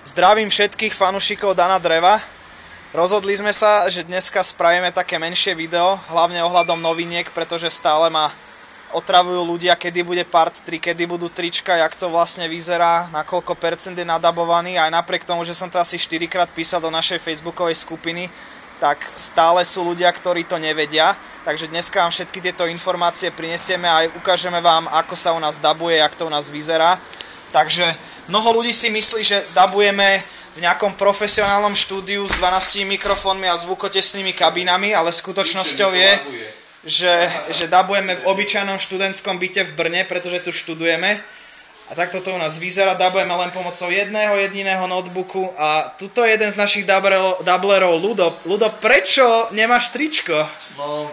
Zdravím všetkých fanúšikov Dana Dreva. Rozhodli sme sa, že dneska spravíme také menšie video, hlavne ohľadom noviniek, pretože stále ma otravujú ľudia, kedy bude part 3, kedy budú trička, jak to vlastne vyzerá, na koľko percent je nadabovaný. Aj napriek tomu, že som to asi 4-krát písal do našej facebookovej skupiny, tak stále sú ľudia, ktorí to nevedia. Takže dneska vám všetky tieto informácie prinesieme a aj ukážeme vám, ako sa u nás dabuje, jak to u nás vyzerá. Takže mnoho ľudí si myslí, že dabujeme v nejakom profesionálnom štúdiu s 12 mikrofónmi a zvukotesnými kabinami, ale skutočnosťou je, že dabujeme v obyčajnom študentskom byte v Brne, pretože tu študujeme. A takto to u nás vyzerá, dabujeme len pomocou jedného jediného notebooku a tuto je jeden z našich dublerov, Ludo. Ludo, prečo nemáš tričko? No,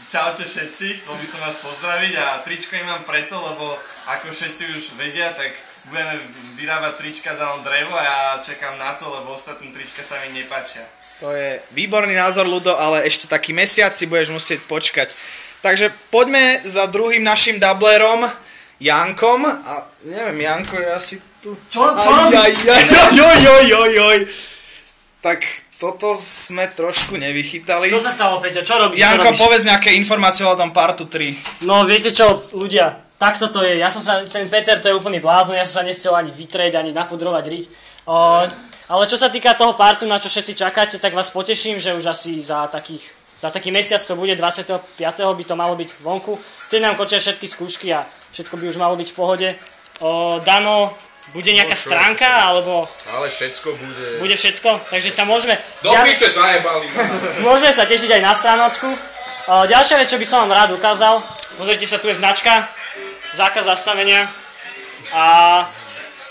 čaute všetci, chcel by som vás pozdraviť a tričko nemám preto, lebo ako všetci už vedia, tak budeme vyrábať trička za drevo a ja čakám na to, lebo ostatné trička sa mi nepáčia. To je výborný názor, Ludo, ale ešte taký mesiac si budeš musieť počkať. Takže poďme za druhým našim dublerom, Jankom. A neviem, Janko je asi tu. Čo robíš? Tak toto sme trošku nevychytali. Čo sa stalo, Peťo? Čo robíš? Janko, povedz nejaké informácie o tom partu 3. No, viete čo, ľudia, takto to je. Ten Peter, to je úplný blázon, ja som sa nestiel ani vytrieť, ani napudrovať riť. Ale čo sa týka toho partu, na čo všetci čakáte, tak vás poteším, že už asi za taký mesiac to bude, 25. by to malo byť vonku. Vtedy nám končia všetky skúšky a všetko by už malo byť v pohode. Dano, bude nejaká stránka, alebo... Ale všetko bude. Bude všetko, takže sa môžeme... Do piče zajebali. Môžeme sa tešiť aj na stránočku. Ďalšia vec, čo by som vám rád ukázal, pozrite sa, tu je značka, zákaz zastavenia a...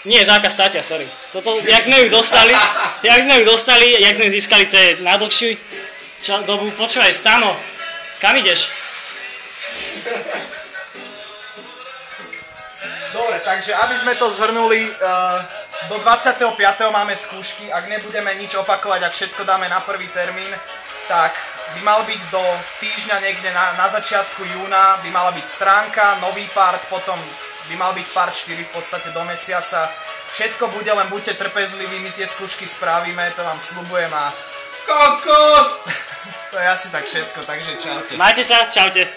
Nie, zákaz státia, sorry. Toto, jak sme ju dostali, jak sme ju získali, to je na dlhšiu dobu. Počúvaj, Stano, kam ideš? Dobre, takže aby sme to zhrnuli, do 25. máme skúšky, ak nebudeme nič opakovať, ak všetko dáme na prvý termín, tak by mal byť do týždňa niekde na začiatku júna, by mala byť stránka, nový part, potom by mal byť part 4 v podstate do mesiaca. Všetko bude, len buďte trpezliví, my tie skúšky spravíme, to vám sľubujem a... Koko! To je asi tak všetko, takže čaute. Majte sa, čaute.